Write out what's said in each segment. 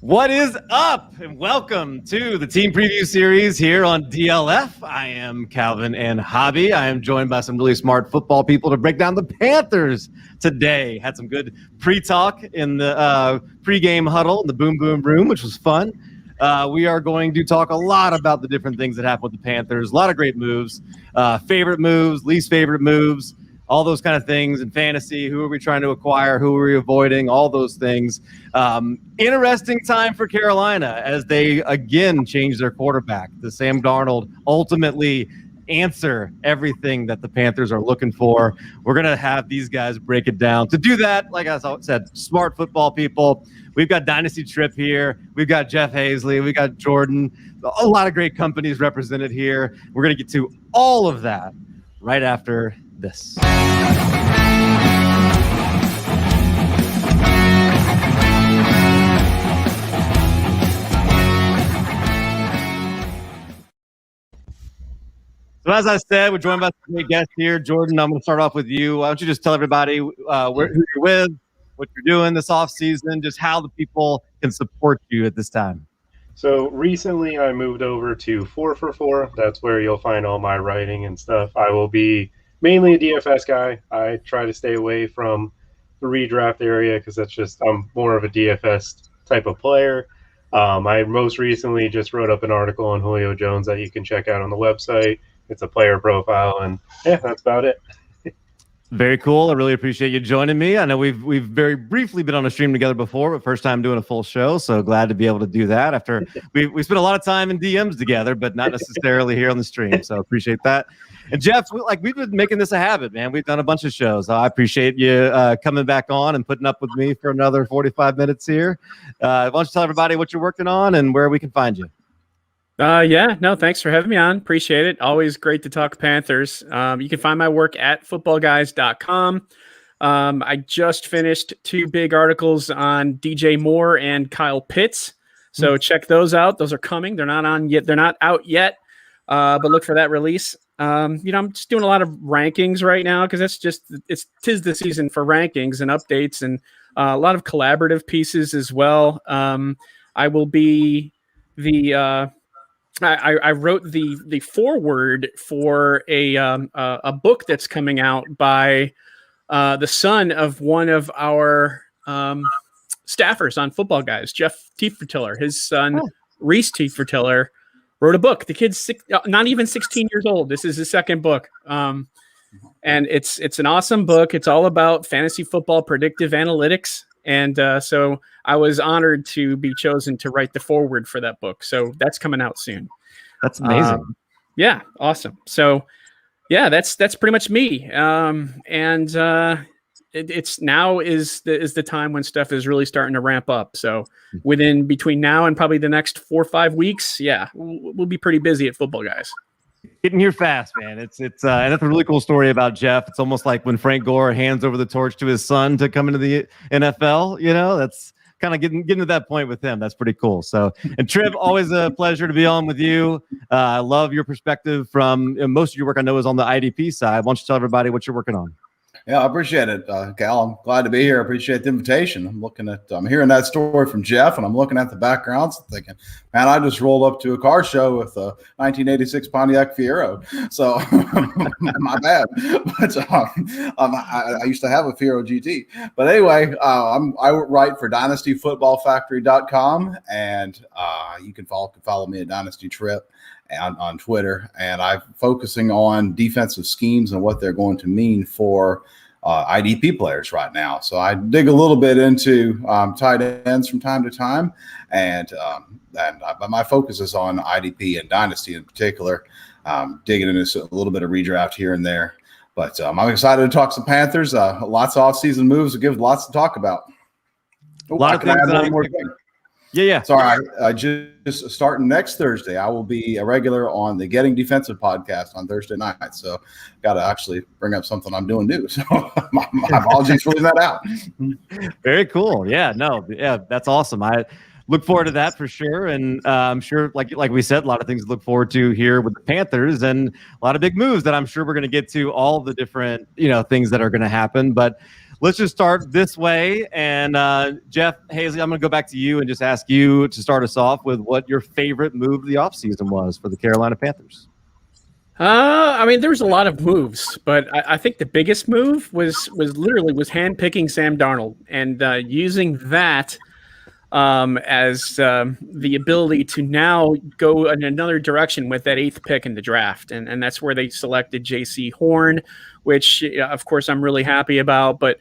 What is up? And welcome to the team preview series here on DLF. I am Calvin and Hobby. I am joined by some really smart football people to break down the Panthers today. Had some good pre-talk in the pre-game huddle in the Boom Boom Room, which was fun. We are going to talk a lot about the different things that happen with the Panthers. A lot of great moves, favorite moves, least favorite moves, all those kind of things in fantasy. Who are we trying to acquire? Who are we avoiding? All those things. Interesting time for Carolina as they again change their quarterback. The Sam Darnold ultimately answer everything that the Panthers are looking for. We're going to have these guys break it down. To do that, like I said, smart football people. We've got Dynasty Trip here. We've got Jeff Hazley. We've got Jordan. A lot of great companies represented here. We're going to get to all of that right after this. So as I said, we're joined by some great guests here. Jordan, I'm going to start off with you. Why don't you just tell everybody who you're with, what you're doing this offseason, just how the people can support you at this time. So recently I moved over to 4for4. That's where you'll find all my writing and stuff. I will be mainly a DFS guy. I try to stay away from the redraft area because I'm more of a DFS type of player. I most recently just wrote up an article on Julio Jones that you can check out on the website. It's a player profile, and yeah, that's about it. Very cool. I really appreciate you joining me. I know we've very briefly been on a stream together before, but first time doing a full show. So glad to be able to do that after we spent a lot of time in DMs together, but not necessarily here on the stream. So appreciate that. And Jeff, we've been making this a habit, man. We've done a bunch of shows. So I appreciate you coming back on and putting up with me for another 45 minutes here. Why don't you tell everybody what you're working on and where we can find you? Thanks for having me on. Appreciate it. Always great to talk Panthers. You can find my work at footballguys.com. I just finished 2 big articles on DJ Moore and Kyle Pitts. So check those out. Those are coming. They're not on yet. They're not out yet. But look for that release. I'm just doing a lot of rankings right now because tis the season for rankings and updates and a lot of collaborative pieces as well. I will be I wrote the foreword for a book that's coming out by the son of one of our staffers on Football Guys, Jeff Teefertiller. His son, Reese Teefertiller, wrote a book. The kid's not even 16 years old. This is his second book. And it's an awesome book. It's all about fantasy football predictive analytics. And so I was honored to be chosen to write the foreword for that book. So that's coming out soon. That's amazing. Yeah, awesome. So yeah, that's pretty much me. It's now is the time when stuff is really starting to ramp up. So between now and probably the next 4 or 5 weeks, yeah, we'll be pretty busy at Football Guys. Getting here fast, man. It's and that's a really cool story about Jeff. It's almost like when Frank Gore hands over the torch to his son to come into the NFL. You know, that's kind of getting to that point with him. That's pretty cool. So, and Triv, always a pleasure to be on with you. I love your perspective from most of your work. I know is on the IDP side. Why don't you tell everybody what you're working on? Yeah, I appreciate it, Cal. I'm glad to be here. I appreciate the invitation. I'm hearing that story from Jeff, and I'm looking at the backgrounds and thinking, man, I just rolled up to a car show with a 1986 Pontiac Fiero. So my bad. But I used to have a Fiero GT. But anyway, I write for DynastyFootballFactory.com, and you can follow me at Dynasty Trip on Twitter, and I'm focusing on defensive schemes and what they're going to mean for IDP players right now. So I dig a little bit into tight ends from time to time, and my focus is on IDP and Dynasty in particular, digging into a little bit of redraft here and there. But I'm excited to talk some Panthers. Lots of offseason moves to give lots to talk about. A lot of things. One more thing. Yeah. Sorry, I just starting next Thursday. I will be a regular on the Getting Defensive podcast on Thursday night. So got to actually bring up something I'm doing new. So my apologies for leaving that out. Very cool. Yeah, that's awesome. I look forward to that for sure. And I'm sure, like we said, a lot of things to look forward to here with the Panthers and a lot of big moves that I'm sure we're going to get to all the different, things that are going to happen. But let's just start this way. And Jeff Hazley, I'm going to go back to you and just ask you to start us off with what your favorite move of the offseason was for the Carolina Panthers. I mean, there was a lot of moves, but I think the biggest move was handpicking Sam Darnold and using that as the ability to now go in another direction with that 8th pick in the draft. And that's where they selected J.C. Horn, which, of course, I'm really happy about. But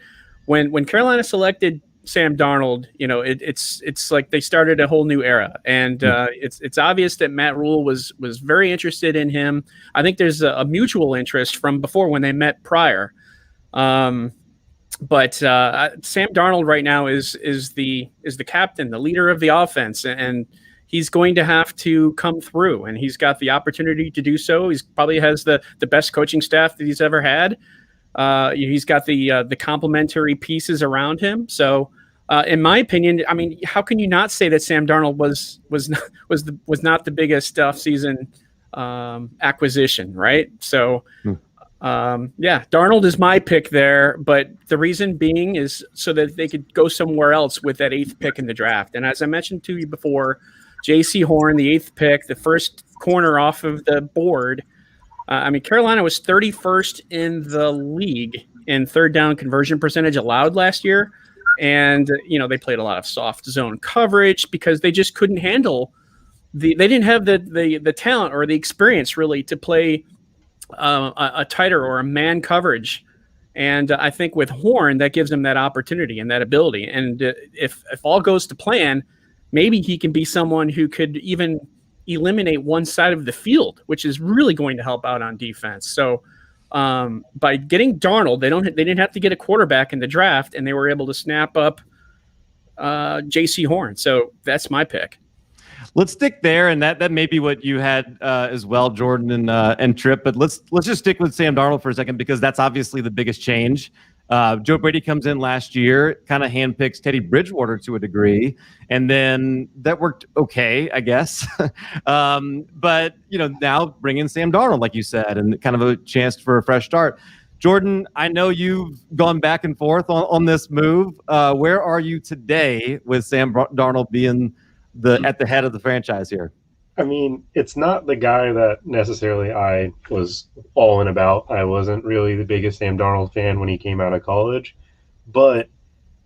when Carolina selected Sam Darnold, it's like they started a whole new era. And it's obvious that Matt Rule was very interested in him. I think there's a mutual interest from before when they met prior. But Sam Darnold right now is the captain, the leader of the offense, and he's going to have to come through, and he's got the opportunity to do so. He's probably has the best coaching staff that he's ever had. He's got the complementary pieces around him. So, in my opinion, I mean, how can you not say that Sam Darnold was not the biggest offseason acquisition, right? So. Darnold is my pick there, but the reason being is so that they could go somewhere else with that 8th pick in the draft. And as I mentioned to you before, J.C. Horn, the 8th pick, the first corner off of the board. Carolina was 31st in the league in third down conversion percentage allowed last year. And, they played a lot of soft zone coverage because they just couldn't handle they didn't have the talent or the experience really to play a tighter or a man coverage. And I think with Horn, that gives him that opportunity and that ability. And if all goes to plan, maybe he can be someone who could even eliminate one side of the field, which is really going to help out on defense. So by getting Darnold, they didn't have to get a quarterback in the draft, and they were able to snap up J.C. Horn. So that's my pick. Let's stick there, and that may be what you had as well, Jordan and Tripp. But let's just stick with Sam Darnold for a second, because that's obviously the biggest change. Joe Brady comes in last year, kind of handpicks Teddy Bridgewater to a degree, and then that worked okay, I guess. But now bring in Sam Darnold, like you said, and kind of a chance for a fresh start. Jordan, I know you've gone back and forth on this move. Where are you today with Sam Darnold being at the head of the franchise here? I mean, it's not the guy that necessarily I was all in about. I wasn't really the biggest Sam Darnold fan when he came out of college. But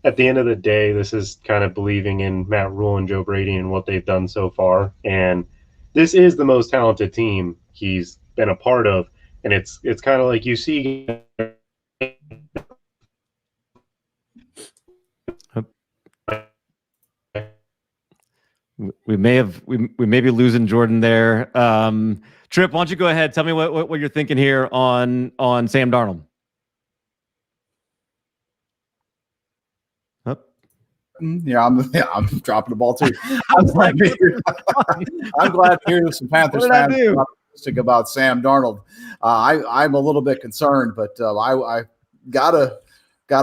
at the end of the day, this is kind of believing in Matt Rule and Joe Brady and what they've done so far. And this is the most talented team he's been a part of. And it's kind of like you see we may be losing Jordan there. Tripp, why don't you go ahead? Tell me what you're thinking here on Sam Darnold. Yeah, I'm dropping the ball too. I'm glad to hear some Panthers fans optimistic about Sam Darnold. I'm a little bit concerned, but I gotta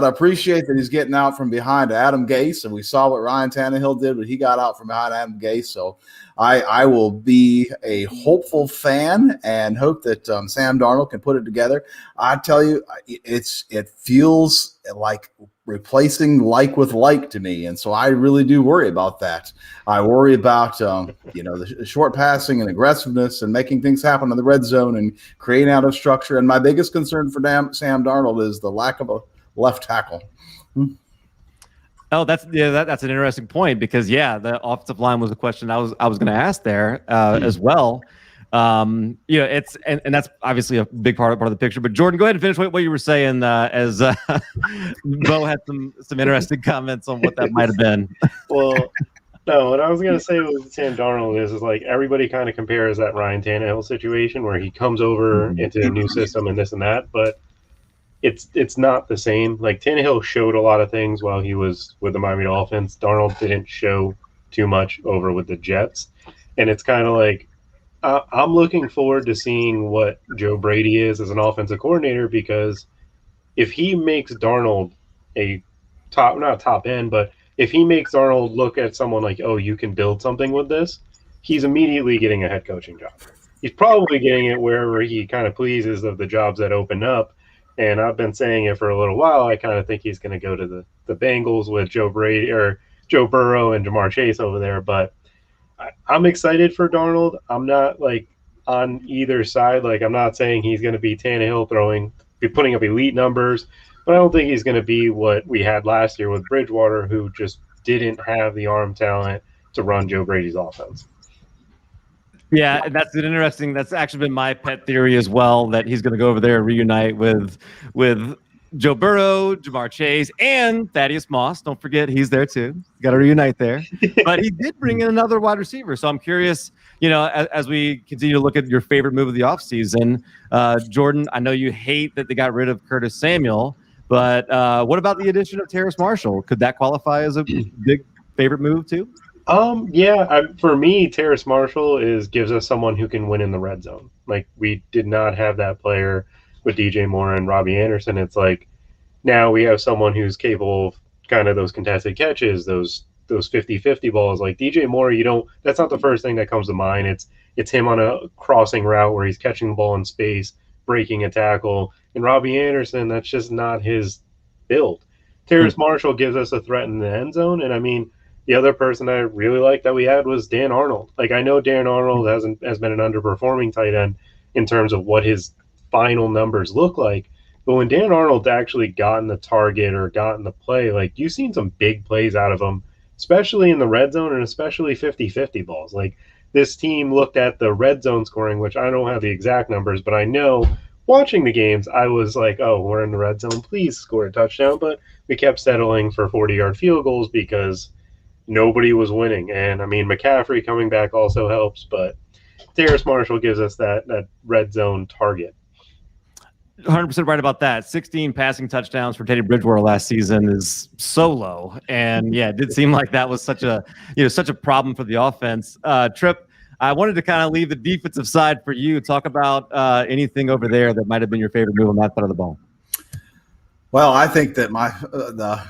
appreciate that he's getting out from behind Adam Gase, and we saw what Ryan Tannehill did when he got out from behind Adam Gase. So I will be a hopeful fan and hope that Sam Darnold can put it together. I tell you, it feels like replacing like with like to me, and so I really do worry about that. I worry about the short passing and aggressiveness and making things happen in the red zone and creating out of structure. And my biggest concern for Sam Darnold is the lack of a left tackle. Oh, that's an interesting point, because the offensive line was a question I was going to ask there as well. It's and that's obviously a big part of the picture. But Jordan, go ahead and finish what you were saying as Bo had some interesting comments on what that might have been. Well, no, what I was going to say with Sam Darnold is like everybody kind of compares that Ryan Tannehill situation where he comes over into a new system and this and that, but it's not the same. Like Tannehill showed a lot of things while he was with the Miami Dolphins. Darnold didn't show too much over with the Jets, and it's kind of like I'm looking forward to seeing what Joe Brady is as an offensive coordinator, because if he makes Darnold a not top end, but if he makes Darnold look at someone like, oh, you can build something with this, he's immediately getting a head coaching job. He's probably getting it wherever he kind of pleases of the jobs that open up. And I've been saying it for a little while. I kind of think he's going to go to the Bengals with Joe Burrow and Jamar Chase over there. But I'm excited for Darnold. I'm not like on either side. Like, I'm not saying he's going to be Tannehill putting up elite numbers, but I don't think he's going to be what we had last year with Bridgewater, who just didn't have the arm talent to run Joe Brady's offense. Yeah, that's actually been my pet theory as well, that he's going to go over there and reunite with Joe Burrow, Jamar Chase, and Thaddeus Moss. Don't forget, he's there too. Got to reunite there. But he did bring in another wide receiver. So I'm curious, as we continue to look at your favorite move of the offseason, Jordan, I know you hate that they got rid of Curtis Samuel, but what about the addition of Terrace Marshall? Could that qualify as a big favorite move too? For me, Terrace Marshall gives us someone who can win in the red zone. Like, we did not have that player with DJ Moore and Robbie Anderson. It's like, now we have someone who's capable of kind of those contested catches, those 50-50 balls. Like DJ Moore, that's not the first thing that comes to mind. It's him on a crossing route where he's catching the ball in space, breaking a tackle. And Robbie Anderson, that's just not his build. Terrace Marshall gives us a threat in the end zone. And I mean, the other person I really liked that we had was Dan Arnold. Like, I know Dan Arnold has been an underperforming tight end in terms of what his final numbers look like. But when Dan Arnold's actually gotten the target or gotten the play, like, you've seen some big plays out of him, especially in the red zone and especially 50-50 balls. Like, this team looked at the red zone scoring, which I don't have the exact numbers, but I know watching the games, I was like, oh, we're in the red zone, please score a touchdown. But we kept settling for 40-yard field goals because nobody was winning. And I mean, McCaffrey coming back also helps, but Terrace Marshall gives us that red zone target. 100% right about that. 16 passing touchdowns for Teddy Bridgewater last season is so low. And yeah, it did seem like that was such a problem for the offense. Tripp, I wanted to kind of leave the defensive side for you. Talk about anything over there that might have been your favorite move on that side of the ball. Well, I think that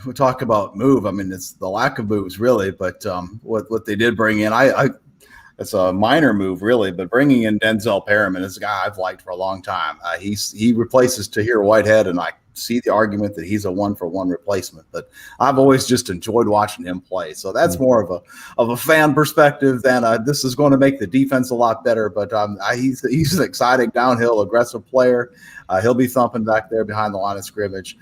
we talk about move. I mean, it's the lack of moves really, but what they did bring in, it's a minor move really, but bringing in Denzel Perriman is a guy I've liked for a long time. He replaces Tahir Whitehead, and I see the argument that he's a 1-for-1 replacement, but I've always just enjoyed watching him play. So that's more of a fan perspective than this is going to make the defense a lot better. But he's an exciting downhill, aggressive player. He'll be thumping back there behind the line of scrimmage.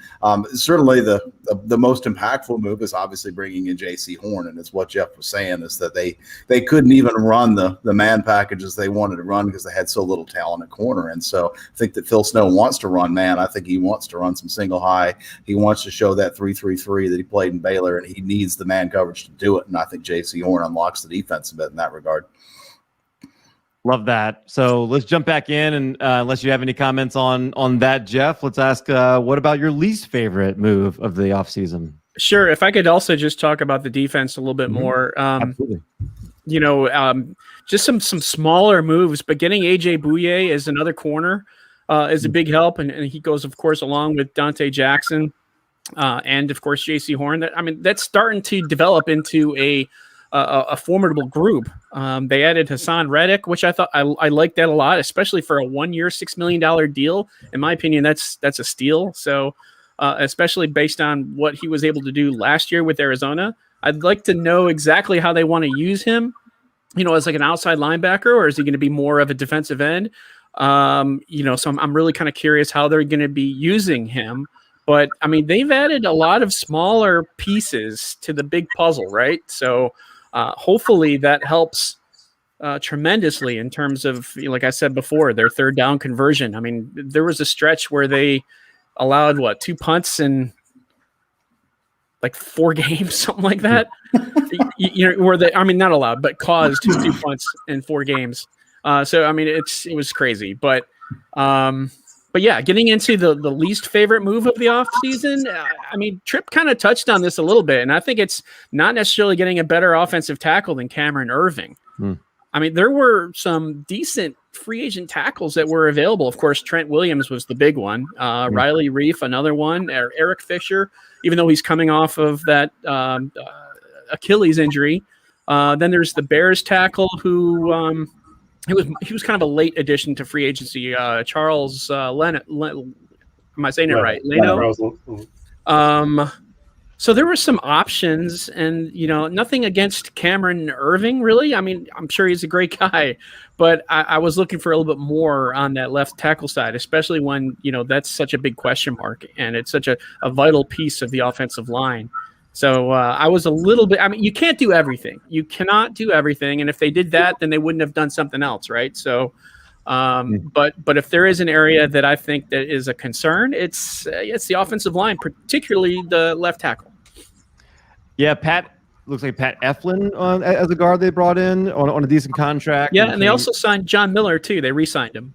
Certainly the most impactful move is obviously bringing in J.C. Horn, and it's what Jeff was saying is that they couldn't even run the man packages they wanted to run because they had so little talent at corner. And so I think that Phil Snow wants to run man. I think he wants to run some single high. He wants to show that 3-3-3 that he played in Baylor, and he needs the man coverage to do it. And I think J.C. Horn unlocks the defense a bit in that regard. Love that. So let's jump back in, and unless you have any comments on that, Jeff, let's ask what about your least favorite move of the offseason? Sure. If I could also just talk about the defense a little bit more. Absolutely. Just some smaller moves, but getting AJ Bouye as another corner is a big help, and he goes, of course, along with Dante Jackson and, of course, J.C. Horn. That's starting to develop into a formidable group. They added Hassan Reddick, which I thought I liked that a lot, especially for a 1-year, $6 million deal. In my opinion, that's a steal. So, especially based on what he was able to do last year with Arizona, I'd like to know exactly how they want to use him. As like an outside linebacker, or is he going to be more of a defensive end? So I'm really kind of curious how they're going to be using him. But I mean, they've added a lot of smaller pieces to the big puzzle, right? So hopefully that helps tremendously in terms of, like I said before, their third down conversion. I mean, there was a stretch where they allowed 2 punts in like 4 games, something like that. Where not allowed, but caused 2 punts in 4 games. So I mean, it was crazy, but yeah, getting into the least favorite move of the offseason, I mean, Tripp kind of touched on this a little bit, and I think it's not necessarily getting a better offensive tackle than Cameron Irving. I mean, there were some decent free agent tackles that were available. Of course, Trent Williams was the big one. Riley Reif, another one. Eric Fisher, even though he's coming off of that Achilles injury. Then there's the Bears tackle who he was kind of a late addition to free agency. Charles Leno. Am I saying it right? Leno. So there were some options, and nothing against Cameron Irving, really. I mean, I'm sure he's a great guy, but I was looking for a little bit more on that left tackle side, especially when that's such a big question mark, and it's such a vital piece of the offensive line. So I was a little bit. I mean, you can't do everything. You cannot do everything, and if they did that, then they wouldn't have done something else, right? So. But if there is an area that I think that is a concern, it's the offensive line, particularly the left tackle. Yeah, looks like Pat Eflin as a guard they brought in on a decent contract. Yeah, and they also signed John Miller too. They re-signed him.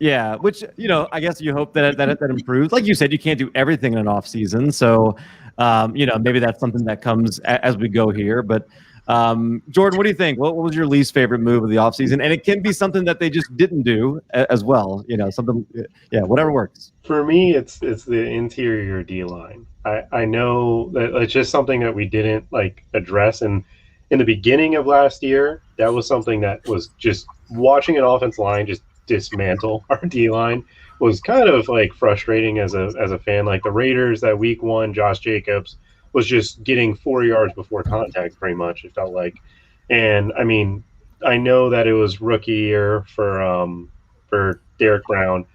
Yeah, which I guess you hope that improves. Like you said, you can't do everything in an off season, so maybe that's something that comes as we go here, but. Jordan, what do you think? What was your least favorite move of the offseason? And it can be something that they just didn't do as well. Something, whatever works. For me, it's the interior D line. I know that it's just something that we didn't address. And in the beginning of last year, that was something that was just watching an offense line just dismantle our D line was kind of frustrating as a fan. Like the Raiders, that week 1, Josh Jacobs was just getting 4 yards before contact, pretty much, it felt like. And I mean, I know that it was rookie year for Derek Brown,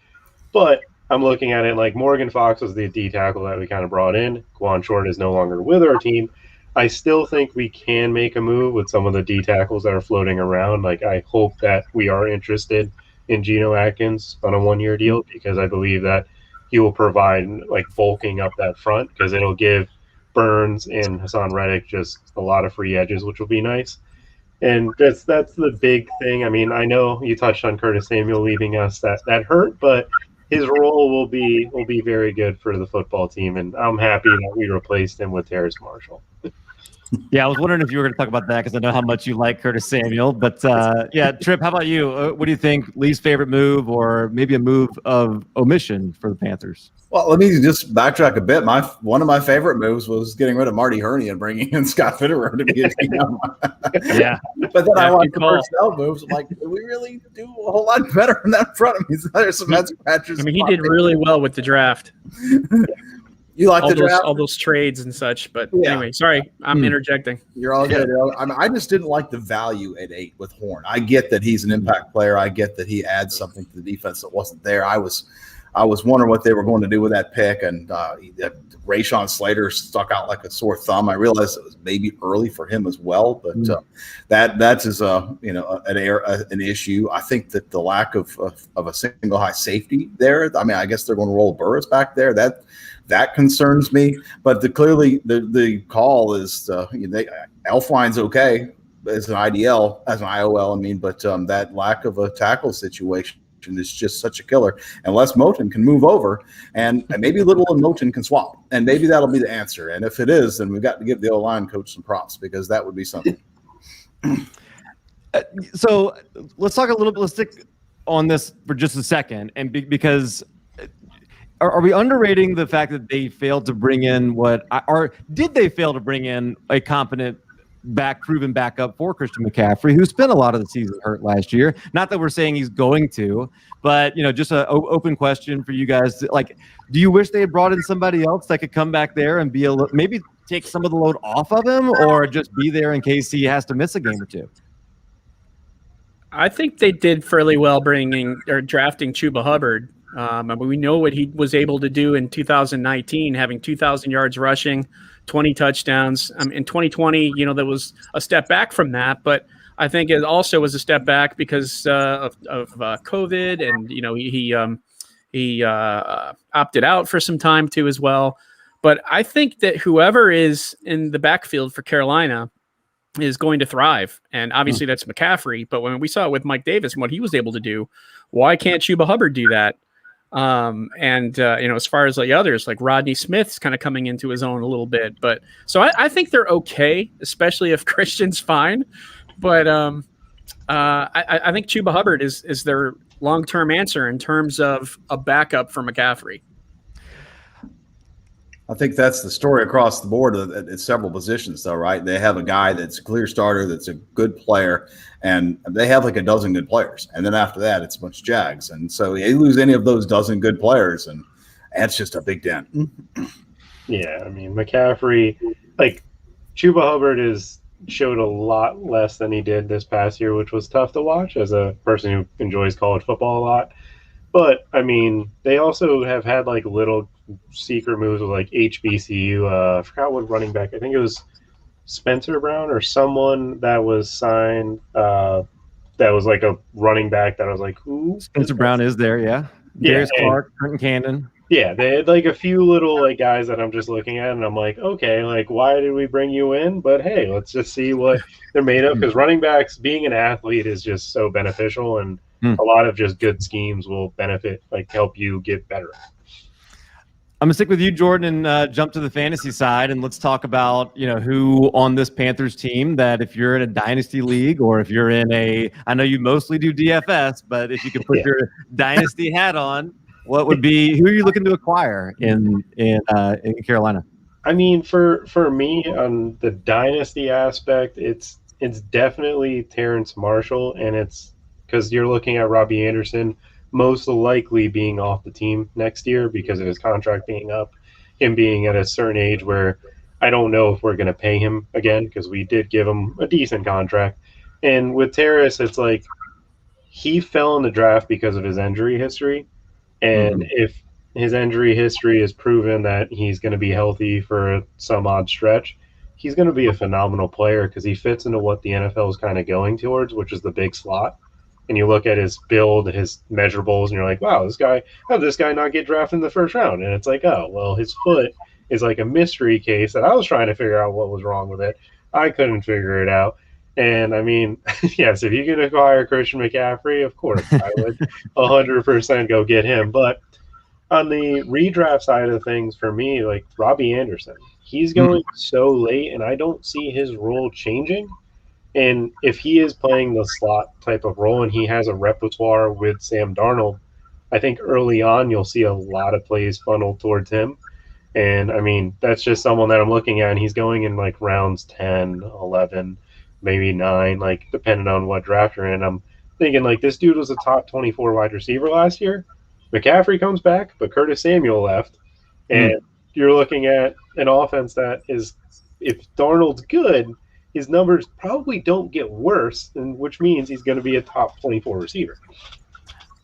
but I'm looking at it like Morgan Fox was the D tackle that we kind of brought in. Quan Short is no longer with our team. I still think we can make a move with some of the D tackles that are floating around. I hope that we are interested in Geno Atkins on a 1-year deal, because I believe that he will provide bulking up that front, because it'll give Burns and Hassan Reddick just a lot of free edges, which will be nice. And that's the big thing. I mean, I know you touched on Curtis Samuel leaving us. That hurt, but his role will be very good for the football team, and I'm happy that we replaced him with Terrace Marshall. Yeah, I was wondering if you were going to talk about that, because I know how much you like Curtis Samuel. But Tripp, how about you? What do you think? Least favorite move, or maybe a move of omission for the Panthers? Well, let me just backtrack a bit. One of my favorite moves was getting rid of Marty Herney and bringing in Scott Fitterer to be a GM. Yeah. But then I watched the personnel moves. I'm like, do we really do a whole lot better in that front of me? There's some head scratchers. I mean, he did really well with the draft. You like the draft? All those trades and such. But anyway, sorry, I'm interjecting. You're all good. I just didn't like the value at 8 with Horn. I get that he's an impact player. I get that he adds something to the defense that wasn't there. I was wondering what they were going to do with that pick, and Rashawn Slater stuck out like a sore thumb. I realized it was maybe early for him as well, but that's an issue. I think that the lack of a single high safety there. I mean, I guess they're going to roll Burris back there. That concerns me. But clearly the call is Elfline's okay as an IDL, as an IOL. I mean, but that lack of a tackle situation is just such a killer. Unless Moten can move over, and maybe Little and Moten can swap, and maybe that'll be the answer. And if it is, then we've got to give the O-line coach some props, because that would be something. So let's talk a little bit. Let's stick on this for just a second, and because are we underrating the fact that they failed to bring in did they fail to bring in a competent proven backup for Christian McCaffrey, who spent a lot of the season hurt last year? Not that we're saying he's going to, but just an open question for you guys. Do you wish they had brought in somebody else that could come back there and maybe take some of the load off of him, or just be there in case he has to miss a game or two? I think they did fairly well drafting Chuba Hubbard. We know what he was able to do in 2019, having 2,000 yards rushing, 20 touchdowns. In 2020, there was a step back from that, but I think it also was a step back because of COVID, and he opted out for some time too as well. But I think that whoever is in the backfield for Carolina is going to thrive, and obviously that's McCaffrey. But when we saw it with Mike Davis and what he was able to do, why can't Chuba Hubbard do that? As far as others, like Rodney Smith's kind of coming into his own a little bit, but so I think they're okay, especially if Christian's fine. But I think Chuba Hubbard is their long-term answer in terms of a backup for McCaffrey. I think that's the story across the board at several positions, though, right? They have a guy that's a clear starter, that's a good player, and they have a dozen good players. And then after that, it's a bunch of Jags. And so they lose any of those dozen good players, and That's just a big dent. Yeah, I mean, McCaffrey, like Chuba Hubbard showed a lot less than he did this past year, which was tough to watch as a person who enjoys college football a lot. But I mean, they also have had like little secret moves with like HBCU. I forgot what running back. I think it was Spencer Brown or someone that was signed. That was like a running back that I was like, who? Spencer Brown is there, yeah. Darius Clark, Quentin Cannon. Yeah, they had like a few little like guys that I'm just looking at, and I'm like, okay, like why did we bring you in? But hey, let's just see what they're made of, because running backs, being an athlete is just so beneficial, and a lot of just good schemes will benefit, like help you get better. I'm gonna stick with you, Jordan, and jump to the fantasy side, and let's talk about who on this Panthers team that if you're in a dynasty league or if you're in I know you mostly do DFS, but if you could put your dynasty hat on, who are you looking to acquire in Carolina? I mean, for me on the dynasty aspect, it's definitely Terrence Marshall, and it's because you're looking at Robbie Anderson most likely being off the team next year because of his contract being up, him being at a certain age where I don't know if we're going to pay him again, because we did give him a decent contract. And with Terrace, it's like he fell in the draft because of his injury history. And if his injury history is proven that he's going to be healthy for some odd stretch, he's going to be a phenomenal player because he fits into what the NFL is kind of going towards, which is the big slot. And you look at his build, his measurables, and you're like, wow, how did this guy not get drafted in the first round? And it's like, oh, well, his foot is like a mystery case that I was trying to figure out what was wrong with it. I couldn't figure it out. And I mean, yes, if you can acquire Christian McCaffrey, of course, I would 100% go get him. But on the redraft side of things, for me, like Robbie Anderson, he's going so late, and I don't see his role changing. And if he is playing the slot type of role and he has a repertoire with Sam Darnold, I think early on you'll see a lot of plays funneled towards him. And, I mean, that's just someone that I'm looking at, and he's going in, like, rounds 10, 11, maybe 9, like, depending on what draft you're in. I'm thinking, like, this dude was a top 24 wide receiver last year. McCaffrey comes back, but Curtis Samuel left. And you're looking at an offense that is, if Darnold's good, his numbers probably don't get worse, which means he's going to be a top 24 receiver.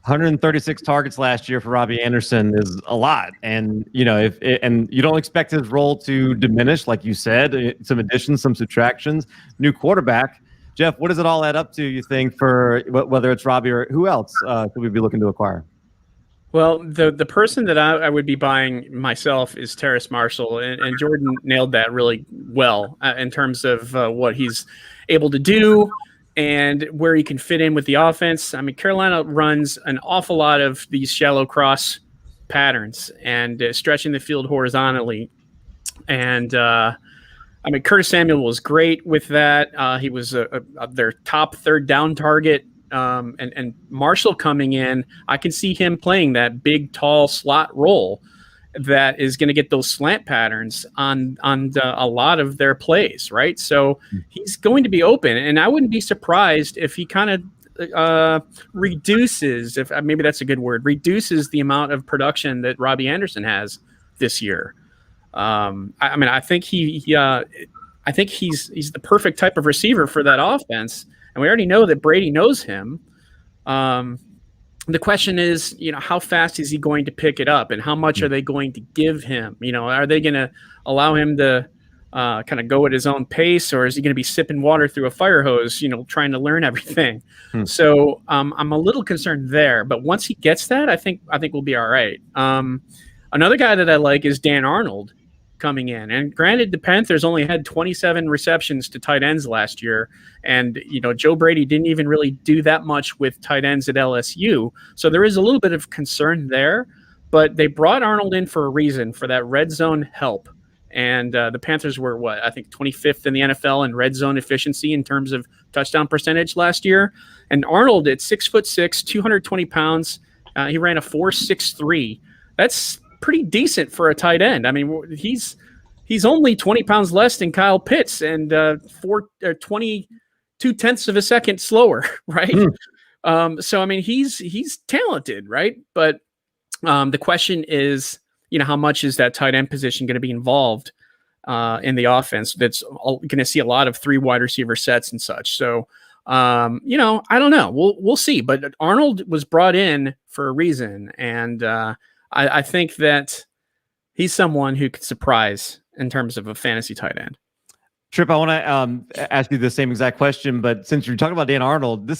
136 targets last year for Robbie Anderson is a lot, and and you don't expect his role to diminish, like you said. Some additions, some subtractions, new quarterback. Jeff, what does it all add up to? You think for whether it's Robbie or who else could we be looking to acquire? Well, the person that I would be buying myself is Terrace Marshall, and Jordan nailed that really well in terms of what he's able to do and where he can fit in with the offense. I mean, Carolina runs an awful lot of these shallow cross patterns and stretching the field horizontally. And I mean, Curtis Samuel was great with that. He was their top third down target. And Marshall coming in, I can see him playing that big, tall slot role that is going to get those slant patterns on a lot of their plays, right? So he's going to be open, and I wouldn't be surprised if he kind of reduces, if maybe that's a good word, reduces the amount of production that Robbie Anderson has this year. I mean, I think he's the perfect type of receiver for that offense. And we already know that Brady knows him. The question is, how fast is he going to pick it up, and how much are they going to give him? Are they going to allow him to kind of go at his own pace, or is he going to be sipping water through a fire hose, trying to learn everything? So I'm a little concerned there. But once he gets that, I think we'll be all right. Another guy that I like is Dan Arnold coming in. And granted, the Panthers only had 27 receptions to tight ends last year. And, Joe Brady didn't even really do that much with tight ends at LSU. So there is a little bit of concern there. But they brought Arnold in for a reason, for that red zone help. And the Panthers were, 25th in the NFL in red zone efficiency in terms of touchdown percentage last year. And Arnold at 6'6", 220 pounds, he ran a 4.63. That's pretty decent for a tight end. I mean, he's only 20 pounds less than Kyle Pitts and 22 tenths of a second slower, right? So I mean, he's talented, right? But the question is how much is that tight end position going to be involved in the offense? That's going to see a lot of 3 wide receiver sets and such. So, I don't know. We'll see. But Arnold was brought in for a reason, and I think that he's someone who could surprise in terms of a fantasy tight end. Trip, I want to ask you the same exact question, but since you're talking about Dan Arnold,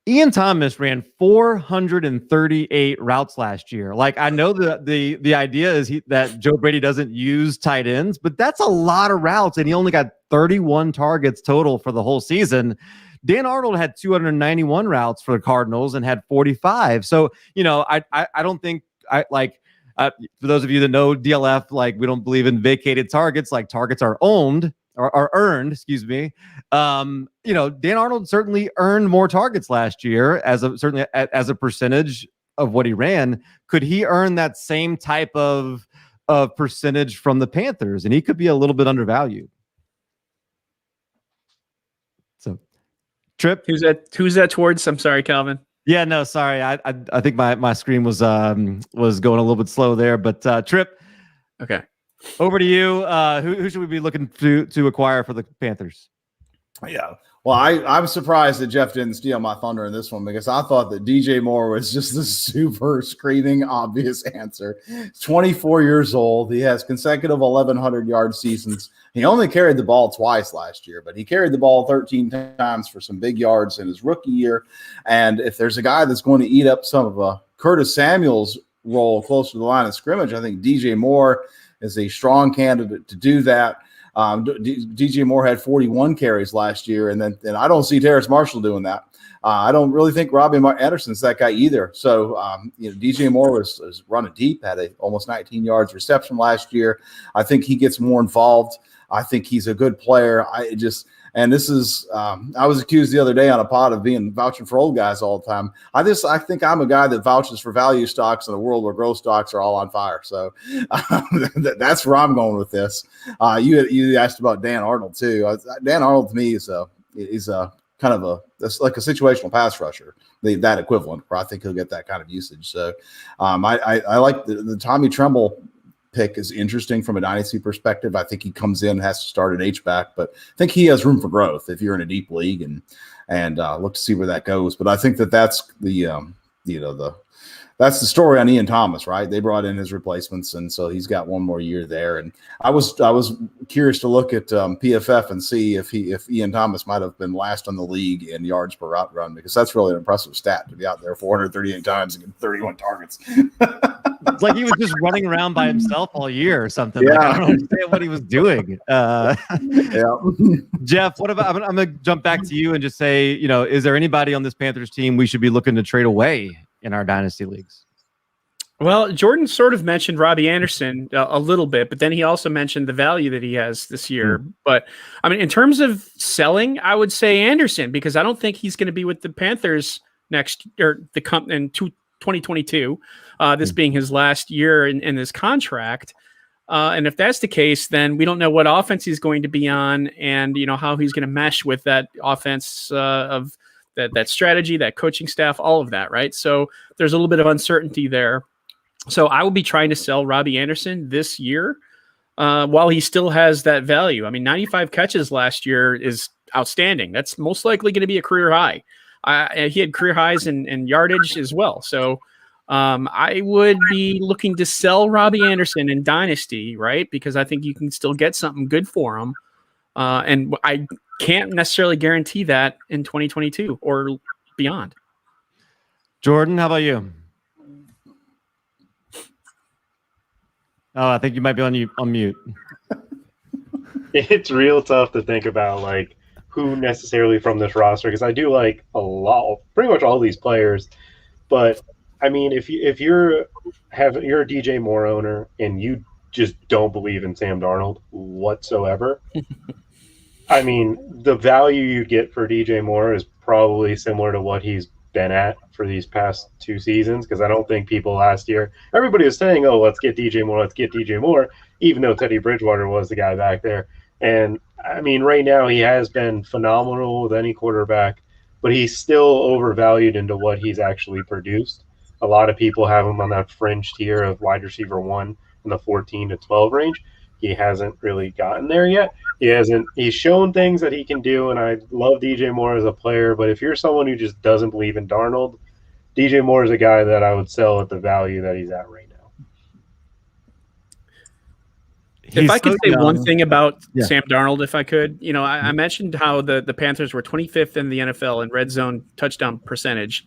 Ian Thomas ran 438 routes last year. Like, I know the idea is that Joe Brady doesn't use tight ends, but that's a lot of routes, and he only got 31 targets total for the whole season. Dan Arnold had 291 routes for the Cardinals and had 45. So, I don't think for those of you that know DLF, like, we don't believe in vacated targets. Like, targets are owned or are earned, excuse me. Dan Arnold certainly earned more targets last year as a percentage of what he ran. Could he earn that same type of percentage from the Panthers? And he could be a little bit undervalued. So, Trip, who's that towards? I'm sorry, Calvin. Yeah, no, sorry. I think my screen was going a little bit slow there, but Trip. Okay. Over to you. Who should we be looking to acquire for the Panthers? Yeah. Well, I'm surprised that Jeff didn't steal my thunder in this one, because I thought that DJ Moore was just the super screaming obvious answer. He's 24 years old. He has consecutive 1,100-yard seasons. He only carried the ball twice last year, but he carried the ball 13 times for some big yards in his rookie year. And if there's a guy that's going to eat up some of Curtis Samuel's role close to the line of scrimmage, I think DJ Moore is a strong candidate to do that. DJ Moore had 41 carries last year, and I don't see Terrace Marshall doing that. I don't really think Robbie Anderson's that guy either. So, DJ Moore was running deep, had almost 19 yards reception last year. I think he gets more involved. I think he's a good player. I was accused the other day on a pod of vouching for old guys all the time. I think I'm a guy that vouches for value stocks in a world where growth stocks are all on fire. So that's where I'm going with this. You asked about Dan Arnold too. Dan Arnold to me is a kind of like a situational pass rusher, that equivalent, where I think he'll get that kind of usage. So I like the Tommy Tremble pick is interesting from a dynasty perspective. I think he comes in, has to start at H-back, but I think he has room for growth if you're in a deep league, and look to see where that goes. But I think that's that's the story on Ian Thomas, right? They brought in his replacements, and so he's got one more year there. And I was curious to look at PFF and see if Ian Thomas might have been last on the league in yards per route run, because that's really an impressive stat to be out there 438 times and get 31 targets. It's like he was just running around by himself all year or something. Yeah. Like, I don't understand what he was doing. Jeff, what about? I'm going to jump back to you and just say, is there anybody on this Panthers team we should be looking to trade away in our dynasty leagues? Well, Jordan sort of mentioned Robbie Anderson a little bit, but then he also mentioned the value that he has this year. But I mean, in terms of selling, I would say Anderson, because I don't think he's going to be with the Panthers next or in 2022. This being his last year in this contract. And if that's the case, then we don't know what offense he's going to be on, and how he's going to mesh with that offense of that strategy, that coaching staff, all of that, right? So there's a little bit of uncertainty there. So I will be trying to sell Robbie Anderson this year while he still has that value. I mean, 95 catches last year is outstanding. That's most likely going to be a career high. He had career highs in yardage as well. So I would be looking to sell Robbie Anderson in Dynasty, right? Because I think you can still get something good for him. And I can't necessarily guarantee that in 2022 or beyond. Jordan, how about you? Oh, I think you might be on mute. It's real tough to think about like who necessarily from this roster, because I do like pretty much all these players. But I mean, if you're a DJ Moore owner and you just don't believe in Sam Darnold whatsoever, I mean, the value you get for DJ Moore is probably similar to what he's been at for these past 2 seasons, because I don't think people last year, everybody was saying, oh, let's get DJ Moore, even though Teddy Bridgewater was the guy back there. And I mean, right now he has been phenomenal with any quarterback, but he's still overvalued into what he's actually produced. A lot of people have him on that fringe tier of wide receiver 1 in the 14 to 12 range. He hasn't really gotten there yet. He's shown things that he can do, and I love DJ Moore as a player, but if you're someone who just doesn't believe in Darnold, DJ Moore is a guy that I would sell at the value that he's at right now. If I could say one thing about Sam Darnold, if I could, I mentioned how the Panthers were 25th in the NFL in red zone touchdown percentage.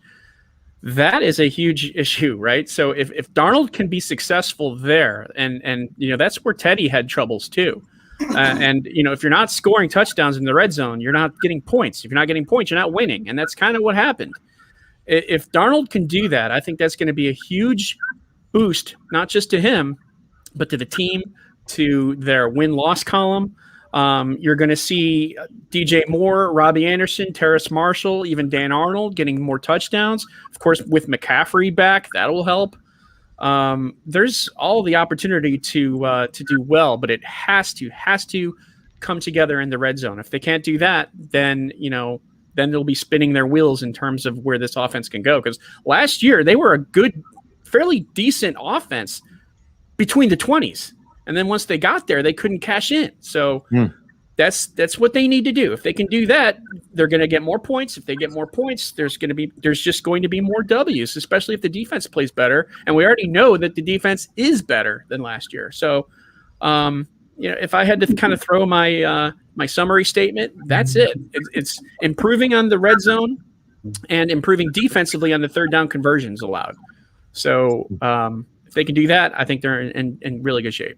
That is a huge issue, right? So if Darnold can be successful there, and that's where Teddy had troubles too. And if you're not scoring touchdowns in the red zone, you're not getting points. If you're not getting points, you're not winning, and that's kind of what happened. If Darnold can do that, I think that's going to be a huge boost, not just to him, but to the team, to their win-loss column. You're going to see DJ Moore, Robbie Anderson, Terrace Marshall, even Dan Arnold getting more touchdowns. Of course, with McCaffrey back, that will help. There's all the opportunity to do well, but it has to come together in the red zone. If they can't do that, then they'll be spinning their wheels in terms of where this offense can go. Because last year they were a good, fairly decent offense between the 20s. And then once they got there, they couldn't cash in. So that's what they need to do. If they can do that, they're going to get more points. If they get more points, there's just going to be more W's, especially if the defense plays better. And we already know that the defense is better than last year. So, if I had to kind of throw my my summary statement, that's it. It's improving on the red zone and improving defensively on the third down conversions allowed. So if they can do that, I think they're in really good shape.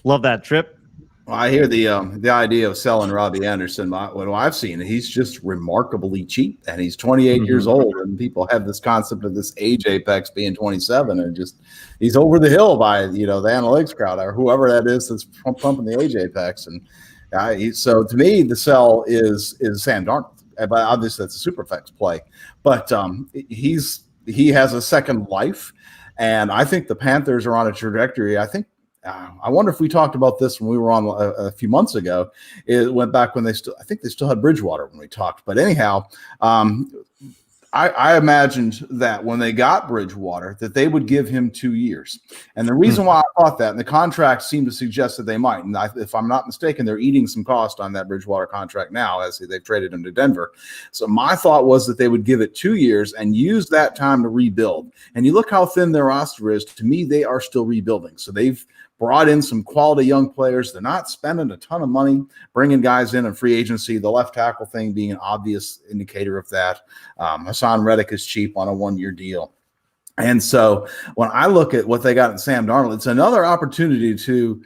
Love that, Trip. Well, I hear the idea of selling Robbie Anderson. What I've seen, he's just remarkably cheap, and he's 28 years old, and people have this concept of this age apex being 27, and just he's over the hill by the analytics crowd or whoever that is that's pumping the age apex. And so to me, the sell is Sam Darnold. But obviously that's a super flex play, but he has a second life, and I think the Panthers are on a trajectory. I wonder if we talked about this when we were on a few months ago. It went back when I think they still had Bridgewater when we talked. But anyhow, I imagined that when they got Bridgewater, that they would give him 2 years. And the reason why I thought that, and the contract seemed to suggest that they might, and if I'm not mistaken, they're eating some cost on that Bridgewater contract now as they've traded him to Denver. So my thought was that they would give it 2 years and use that time to rebuild. And you look how thin their roster is. To me, they are still rebuilding. So they've brought in some quality young players. They're not spending a ton of money bringing guys in free agency, the left tackle thing being an obvious indicator of that. Hassan Reddick is cheap on a 1-year deal. And so when I look at what they got in Sam Darnold, it's another opportunity to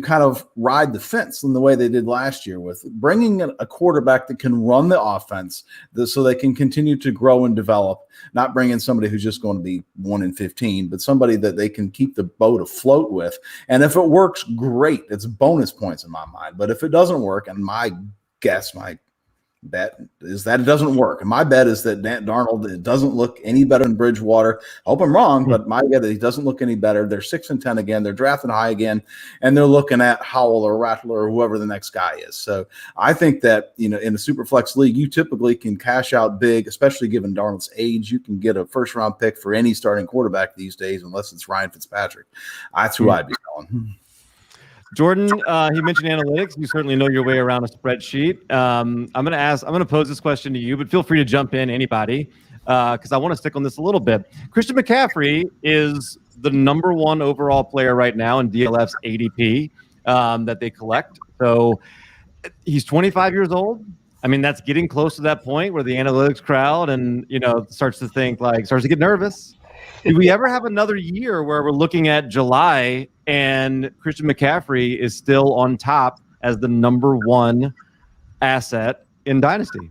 kind of ride the fence in the way they did last year with bringing a quarterback that can run the offense so they can continue to grow and develop, not bring in somebody who's just going to be 1 in 15, but somebody that they can keep the boat afloat with. And if it works, great. It's bonus points in my mind. But if it doesn't work, and my bet is that it doesn't work. And my bet is that Darnold, it doesn't look any better than Bridgewater. I hope I'm wrong, but my bet is he doesn't look any better. They're 6-10 again. They're drafting high again, and they're looking at Howell or Rattler or whoever the next guy is. So I think that, in the Superflex league, you typically can cash out big, especially given Darnold's age. You can get a first-round pick for any starting quarterback these days, unless it's Ryan Fitzpatrick. That's who I'd be selling. Jordan, he mentioned analytics. You certainly know your way around a spreadsheet. I'm going to pose this question to you, but feel free to jump in, anybody, because I want to stick on this a little bit. Christian McCaffrey is the number 1 overall player right now in DLF's ADP that they collect. So he's 25 years old. I mean, that's getting close to that point where the analytics crowd and, starts to get nervous. Do we ever have another year where we're looking at July and Christian McCaffrey is still on top as the number 1 asset in Dynasty?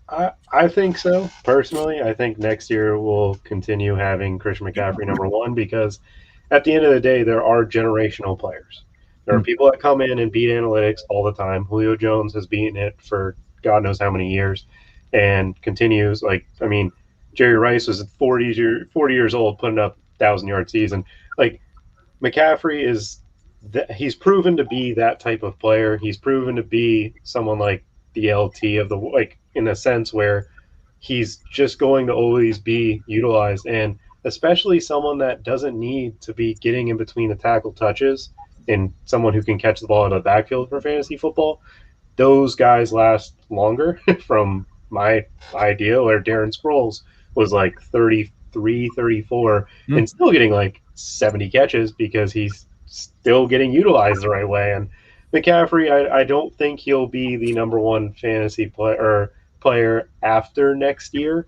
I think so. Personally, I think next year we'll continue having Christian McCaffrey number 1 because at the end of the day, there are generational players. There are people that come in and beat analytics all the time. Julio Jones has beaten it for God knows how many years and continues. Jerry Rice was 40 years old, putting up 1,000-yard season. McCaffrey he's proven to be that type of player. He's proven to be someone like the LT of in a sense where he's just going to always be utilized, and especially someone that doesn't need to be getting in between the tackle touches and someone who can catch the ball out of the backfield for fantasy football. Those guys last longer from my idea, where Darren Sproles was like 33, 34 and still getting like 70 catches because he's still getting utilized the right way. And McCaffrey, I don't think he'll be the number one fantasy player after next year.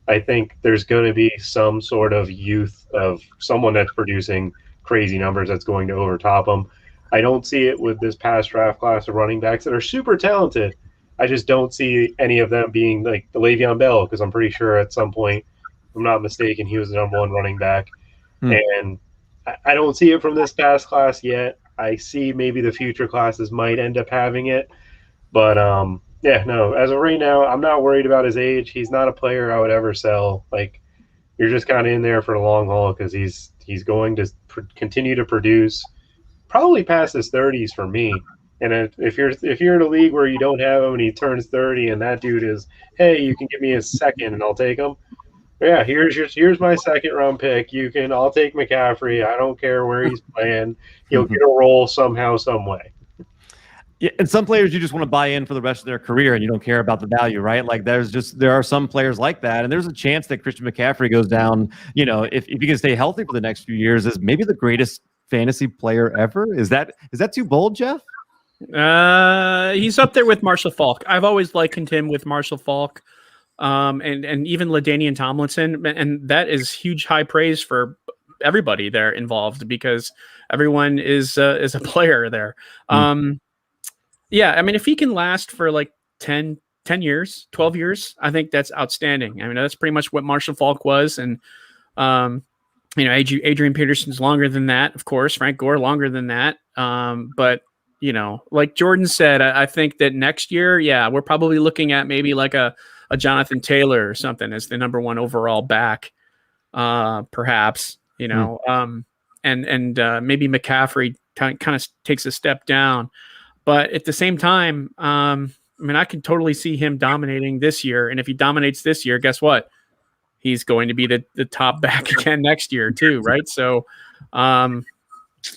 I think there's going to be some sort of youth of someone that's producing crazy numbers that's going to overtop him. I don't see it with this past draft class of running backs that are super talented. I just don't see any of them being like the Le'Veon Bell, because I'm pretty sure at some point, if I'm not mistaken, he was the number one running back. And I don't see it from this past class yet. I see maybe the future classes might end up having it. But, yeah, no, as of right now, I'm not worried about his age. He's not a player I would ever sell. Like, you're just kind of in there for the long haul because he's going to continue to produce probably past his 30s for me. And if you're in a league where you don't have him and he turns 30 and that dude is, hey, you can give me a second and I'll take him. Yeah, here's my second round pick. I'll take McCaffrey. I don't care where he's playing. He'll get a role somehow, some way. Yeah, and some players you just want to buy in for the rest of their career and you don't care about the value, right? Like there are some players like that, and there's a chance that Christian McCaffrey goes down, if he can stay healthy for the next few years, as maybe the greatest fantasy player ever. Is that too bold, Jeff? He's up there with Marshall Faulk. I've always likened him with Marshall Faulk, and even LaDainian Tomlinson, and that is huge high praise for everybody there involved because everyone is a player there. Yeah, I mean, if he can last for like 10 years, 12 years, I think that's outstanding. I mean, that's pretty much what Marshall Faulk was, and Adrian Peterson's longer than that, of course. Frank Gore longer than that, but. Like Jordan said, I think that next year, yeah, we're probably looking at maybe like a Jonathan Taylor or something as the number one overall back, perhaps, and maybe McCaffrey kind of takes a step down. But at the same time, I can totally see him dominating this year. And if he dominates this year, guess what? He's going to be the top back again next year too, right? So,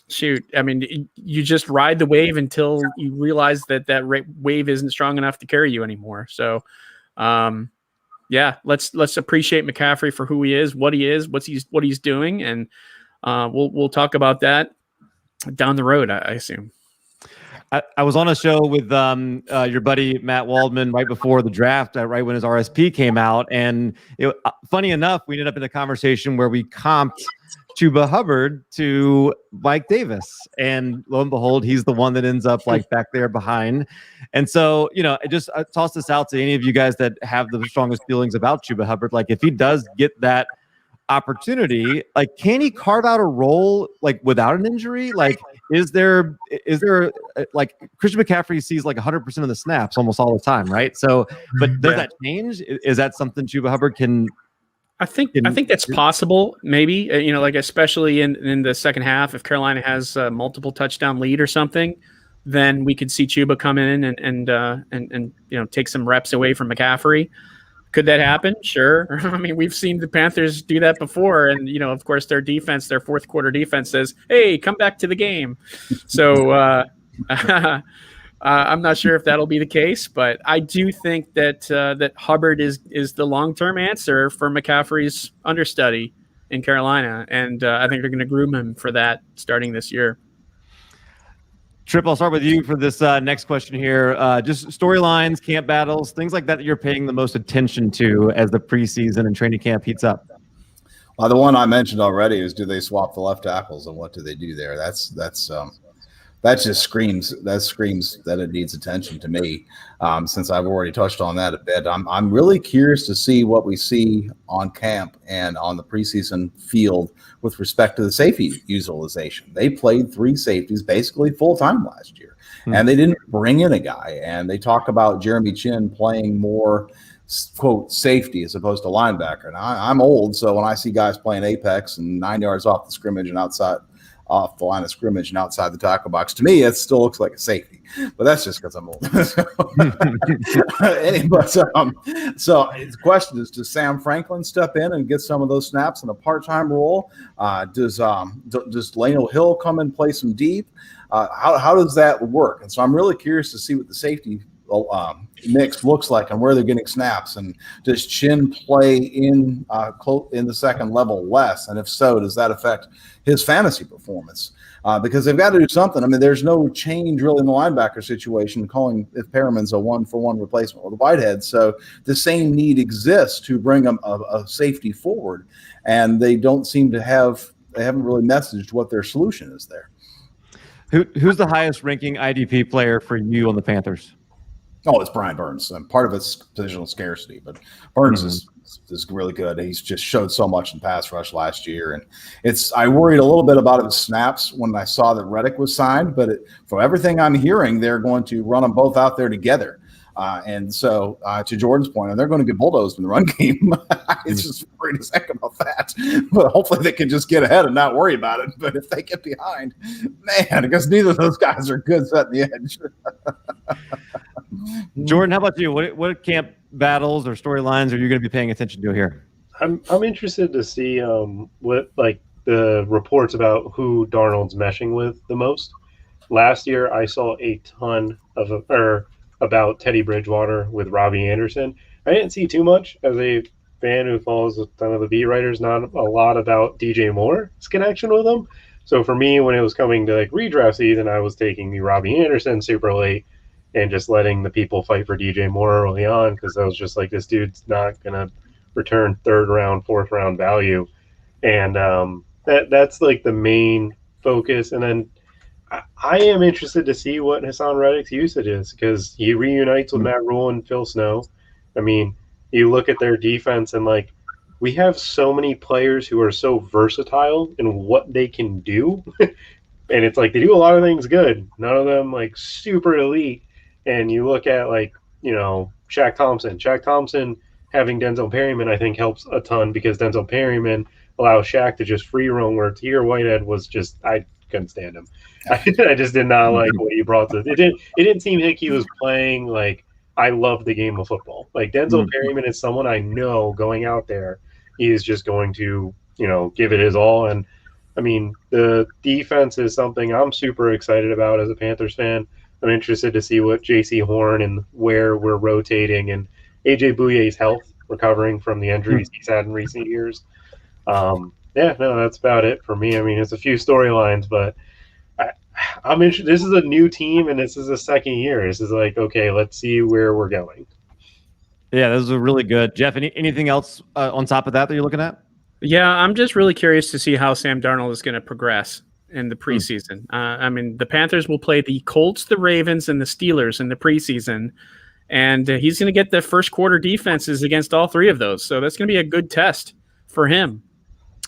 shoot, I mean, you just ride the wave until you realize that wave isn't strong enough to carry you anymore. So, yeah, let's appreciate McCaffrey for who he is, what he's doing, and we'll talk about that down the road, I assume. I was on a show with your buddy Matt Waldman right before the draft, right when his RSP came out, and funny enough, we ended up in a conversation where we comped Chuba Hubbard to Mike Davis, and lo and behold, he's the one that ends up like back there behind. And so, I toss this out to any of you guys that have the strongest feelings about Chuba Hubbard. Like, if he does get that opportunity, like, can he carve out a role like without an injury? Like, is there like Christian McCaffrey sees like 100% of the snaps almost all the time, right? So, but does that change? Is that something Chuba Hubbard can? I think that's possible. Maybe like especially in the second half, if Carolina has a multiple touchdown lead or something, then we could see Chuba come in and take some reps away from McCaffrey. Could that happen? Sure. I mean, we've seen the Panthers do that before, and of course, their fourth quarter defense says, "Hey, come back to the game." So I'm not sure if that'll be the case, but I do think that Hubbard is the long-term answer for McCaffrey's understudy in Carolina, and I think they're going to groom him for that starting this year. Trip, I'll start with you for this next question here. Just storylines, camp battles, things like that you're paying the most attention to as the preseason and training camp heats up. Well, the one I mentioned already is, do they swap the left tackles, and what do they do there? That just screams that it needs attention to me. Since I've already touched on that a bit, I'm really curious to see what we see on camp and on the preseason field with respect to the safety utilization. They played 3 safeties basically full time last year, and they didn't bring in a guy. And they talk about Jeremy Chin playing more, quote, safety as opposed to linebacker. And I'm old, so when I see guys playing apex and 9 yards off the scrimmage and outside off the line of scrimmage and outside the tackle box. To me, it still looks like a safety, but that's just because I'm old. So the question is, does Sam Franklin step in and get some of those snaps in a part-time role? Does Lano Hill come and play some deep? How does that work? And so I'm really curious to see what the safety mix looks like and where they're getting snaps. And does Chin play in the second level less? And if so, does that affect his fantasy performance? Because they've got to do something. I mean, there's no change really in the linebacker situation, calling if Perriman's a 1-for-1 replacement with Whitehead. So the same need exists to bring a safety forward, and they don't seem to they haven't really messaged what their solution is there. Who's the highest ranking IDP player for you on the Panthers? Oh, it's Brian Burns. And part of it's positional scarcity, but Burns is really good. He's just showed so much in pass rush last year. And I worried a little bit about his snaps when I saw that Reddick was signed, but from everything I'm hearing, they're going to run them both out there together. And so to Jordan's point, and they're going to get bulldozed in the run game. It's just worried as heck about that. But hopefully they can just get ahead and not worry about it. But if they get behind, man, because neither of those guys are good setting the edge. Jordan, how about you? What camp battles or storylines are you going to be paying attention to here? I'm interested to see what like the reports about who Darnold's meshing with the most. Last year, I saw a ton about Teddy Bridgewater with Robbie Anderson. I didn't see too much as a fan who follows a ton of the beat writers. Not a lot about DJ Moore's connection with him. So for me, when it was coming to like redraft season, I was taking the Robbie Anderson super late and just letting the people fight for DJ Moore early on, because I was just like, this dude's not going to return third round, fourth round value. And that's like the main focus. And then I am interested to see what Hassan Reddick's usage is, because he reunites with Matt Rule and Phil Snow. I mean, you look at their defense and like, we have so many players who are so versatile in what they can do. And it's like, they do a lot of things good. None of them like super elite. And you look at like, Shaq Thompson. Shaq Thompson having Denzel Perryman, I think, helps a ton, because Denzel Perryman allows Shaq to just free roam, where Tahir Whitehead was just, I couldn't stand him. I just did not like what he brought to it. Didn't seem like he was playing like I love the game of football. Like Denzel Perryman is someone I know going out there, he is just going to, give it his all. And I mean, the defense is something I'm super excited about as a Panthers fan. I'm interested to see what J.C. Horn and where we're rotating, and A.J. Bouye's health, recovering from the injuries he's had in recent years. That's about it for me. I mean, it's a few storylines, but I'm interested. This is a new team, and this is a second year. This is like, okay, let's see where we're going. Yeah, those are really good. Jeff, anything else on top of that you're looking at? Yeah, I'm just really curious to see how Sam Darnold is going to progress in the preseason. I mean, the Panthers will play the Colts, the Ravens, and the Steelers in the preseason, and he's going to get the first quarter defenses against all three of those. So that's going to be a good test for him.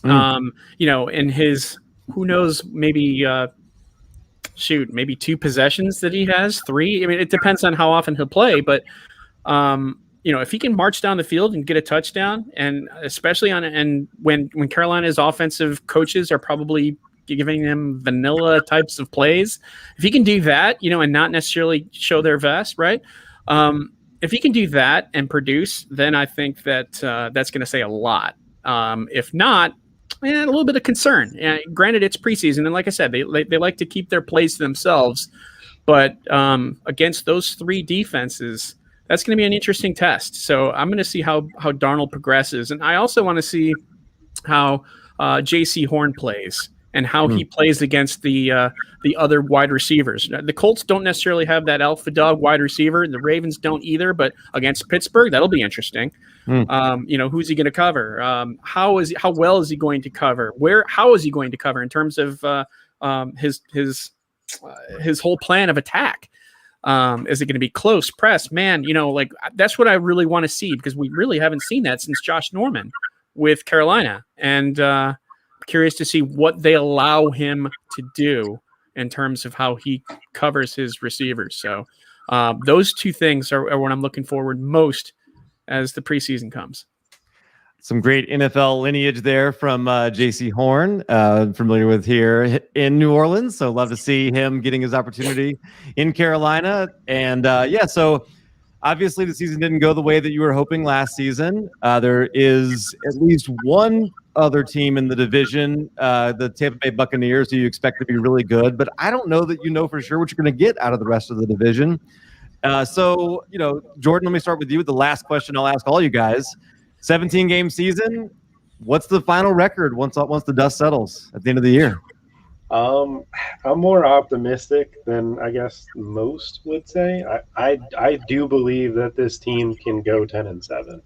In his, who knows, maybe two possessions that he has, three. I mean, it depends on how often he'll play, but if he can march down the field and get a touchdown, and especially when Carolina's offensive coaches are probably giving them vanilla types of plays, if he can do that, and not necessarily show their vest, right? If he can do that and produce, then I think that that's going to say a lot. If not, a little bit of concern. Granted, it's preseason, and like I said, they like to keep their plays to themselves. But against those three defenses, that's going to be an interesting test. So I'm going to see how Darnold progresses, and I also want to see how J.C. Horn plays and how he plays against the other wide receivers. The Colts don't necessarily have that alpha dog wide receiver. The Ravens don't either, but against Pittsburgh, that'll be interesting. Who's he going to cover? How well is he going to cover? How is he going to cover in terms of his whole plan of attack? Is it going to be close press? Man, that's what I really want to see, because we really haven't seen that since Josh Norman with Carolina. And curious to see what they allow him to do in terms of how he covers his receivers. So those two things are what I'm looking forward most as the preseason comes. Some great NFL lineage there from J.C. Horn, familiar with here in New Orleans. So love to see him getting his opportunity in Carolina. And so obviously the season didn't go the way that you were hoping last season. There is at least one other team in the division, the Tampa Bay Buccaneers, who you expect to be really good. But I don't know that you know for sure what you're going to get out of the rest of the division. So, Jordan, let me start with you. The last question I'll ask all you guys. 17-game season. What's the final record once the dust settles at the end of the year? I'm more optimistic than I guess most would say. I do believe that this team can go 10-7.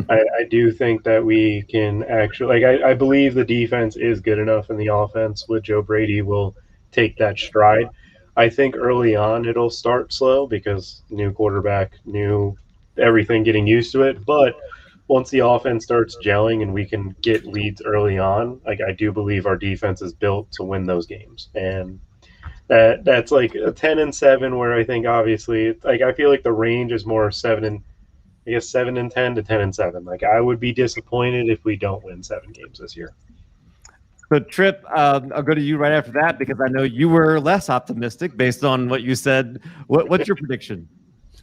I do think that we can actually I believe the defense is good enough and the offense with Joe Brady will take that stride. I think early on it'll start slow because new quarterback, new everything, getting used to it, but once the offense starts gelling and we can get leads early on, I do believe our defense is built to win those games. And that's like a 10-7, where I think obviously I feel like the range is more 7-10 to 10-7. I would be disappointed if we don't win 7 games this year. So Tripp, I'll go to you right after that because I know you were less optimistic based on what you said. What's your prediction?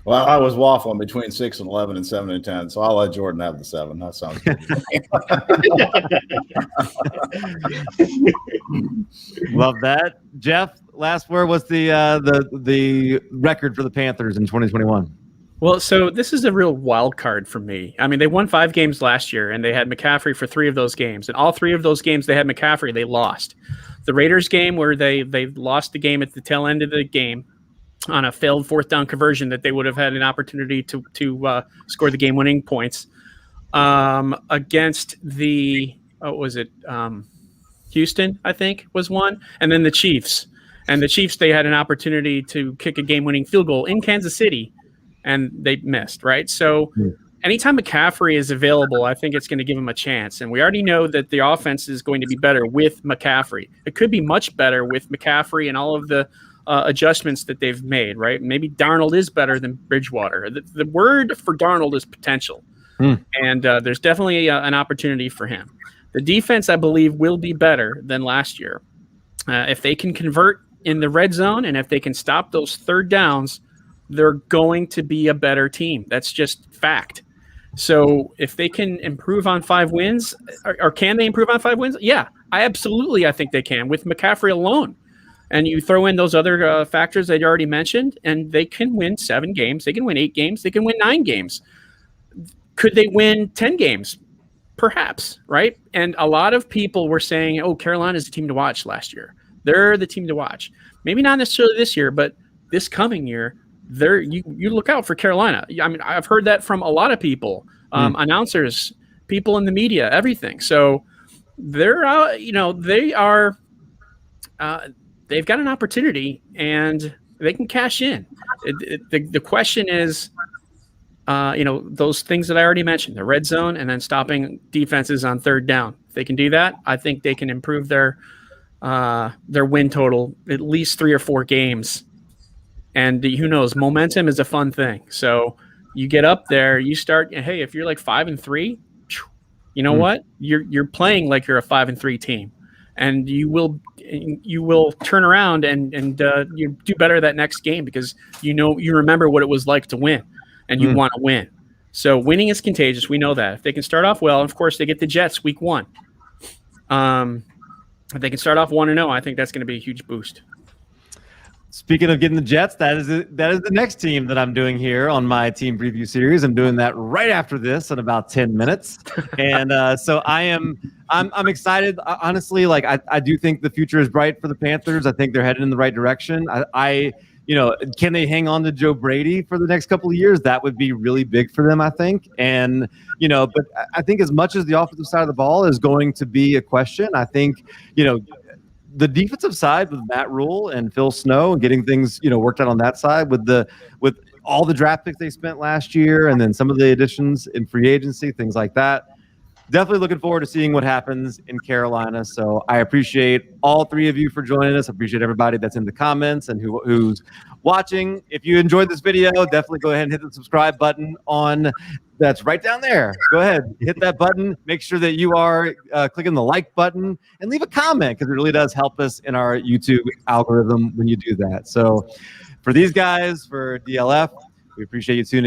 Well, I was waffling between 6-11 and 7-10, so I'll let Jordan have the 7. That sounds good. Love that, Jeff. Last word was the record for the Panthers in 2021. Well, so this is a real wild card for me. I mean, they won 5 games last year, and they had McCaffrey for 3 of those games. And all 3 of those games they had McCaffrey, they lost. The Raiders game where they lost the game at the tail end of the game on a failed 4th down conversion that they would have had an opportunity to score the game-winning points against the Houston, I think, was one, and then the Chiefs. And the Chiefs, they had an opportunity to kick a game-winning field goal in Kansas City, and they missed, right? So anytime McCaffrey is available, I think it's going to give him a chance. And we already know that the offense is going to be better with McCaffrey. It could be much better with McCaffrey and all of the adjustments that they've made, right? Maybe Darnold is better than Bridgewater. The word for Darnold is potential. And there's definitely an opportunity for him. The defense, I believe, will be better than last year. If they can convert in the red zone and if they can stop those 3rd downs, they're going to be a better team. That's just fact. So if they can improve on 5 wins, or can they improve on 5 wins? Yeah, I think they can with McCaffrey alone. And you throw in those other factors that you already mentioned, and they can win 7 games. They can win 8 games. They can win 9 games. Could they win 10 games? Perhaps, right? And a lot of people were saying, oh, Carolina's the team to watch last year. They're the team to watch. Maybe not necessarily this year, but this coming year, you look out for Carolina. I mean, I've heard that from a lot of people, announcers, people in the media, everything. So they're, they've got an opportunity and they can cash in. The question is, those things that I already mentioned, the red zone and then stopping defenses on 3rd down. If they can do that, I think they can improve their win total at least 3 or 4 games. And who knows, momentum is a fun thing. So you get up there, you start, hey, if you're like 5-3, you know what? You're playing like you're a 5-3 team. And you will turn around and you do better that next game because you remember what it was like to win and you want to win. So winning is contagious. We know that. If they can start off well, of course they get the Jets week 1. If they can start off 1-0, I think that's going to be a huge boost. Speaking of getting the Jets, that is the next team that I'm doing here on my team preview series. I'm doing that right after this in about 10 minutes. And so I'm excited. Honestly, I do think the future is bright for the Panthers. I think they're headed in the right direction. Can they hang on to Joe Brady for the next couple of years? That would be really big for them, I think. And, but I think as much as the offensive side of the ball is going to be a question, I think, the defensive side with Matt Rule and Phil Snow and getting things, worked out on that side with all the draft picks they spent last year and then some of the additions in free agency, things like that. definitely looking forward to seeing what happens in Carolina. So I appreciate all three of you for joining us. I appreciate everybody that's in the comments and who's watching. If you enjoyed this video, definitely go ahead and hit the subscribe button that's right down there. Go ahead, hit that button. Make sure that you are clicking the like button and leave a comment, because it really does help us in our YouTube algorithm when you do that. So for these guys, for DLF, we appreciate you tuning in.